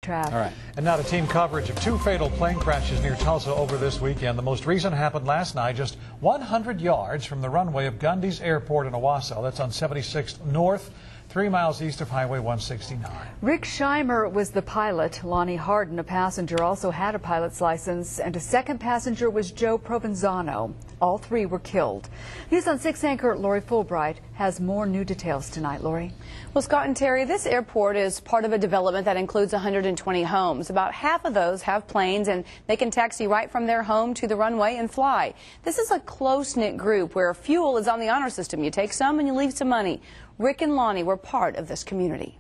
Trav. All right. And now to team coverage of two fatal plane crashes near Tulsa over this weekend. The most recent happened last night, just 100 yards from the runway of Gundy's Airport in Owasso. That's on 76th North, 3 miles east of Highway 169. Rick Scheimer was the pilot. Lonnie Harden, a passenger, also had a pilot's license, and a second passenger was Joe Provenzano. All three were killed. News on 6 anchor Lori Fulbright has more new details tonight. Lori. Well, Scott and Terry, this airport is part of a development that includes 120 homes. About half of those have planes, and they can taxi right from their home to the runway and fly. This is a close-knit group where fuel is on the honor system. You take some and you leave some money. Rick and Lonnie were part of this community.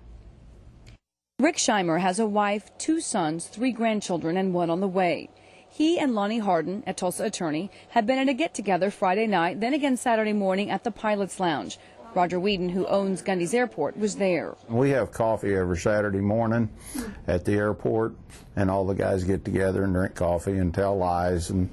Rick Scheimer has a wife, 2 sons, 3 grandchildren, and 1 on the way. He and Lonnie Harden, a Tulsa attorney, had been at a get-together Friday night, then again Saturday morning at the Pilot's Lounge. Roger Whedon, who owns Gundy's Airport, was there. We have coffee every Saturday morning at the airport, and all the guys get together and drink coffee and tell lies, and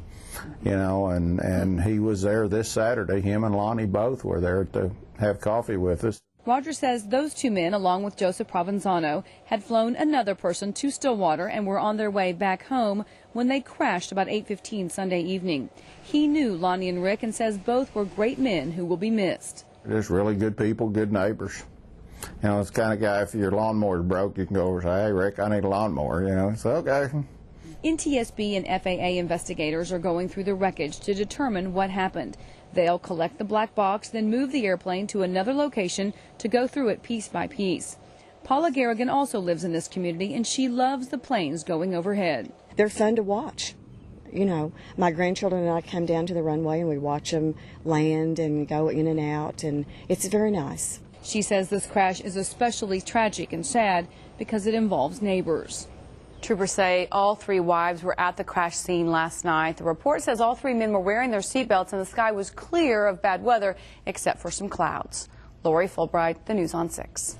and he was there this Saturday. Him and Lonnie both were there to have coffee with us. Roger says those 2 men, along with Joseph Provenzano, had flown another person to Stillwater and were on their way back home when they crashed about 8:15 Sunday evening. He knew Lonnie and Rick and says both were great men who will be missed. Just really good people, good neighbors. It's the kind of guy, if your lawnmower's broke, you can go over and say, "Hey, Rick, I need a lawnmower." It's okay. NTSB and FAA investigators are going through the wreckage to determine what happened. They'll collect the black box, then move the airplane to another location to go through it piece by piece. Paula Garrigan also lives in this community, and she loves the planes going overhead. They're fun to watch. My grandchildren and I come down to the runway and we watch them land and go in and out, and it's very nice. She says this crash is especially tragic and sad because it involves neighbors. Troopers say all 3 wives were at the crash scene last night. The report says all 3 men were wearing their seatbelts and the sky was clear of bad weather except for some clouds. Lori Fulbright, the News on 6.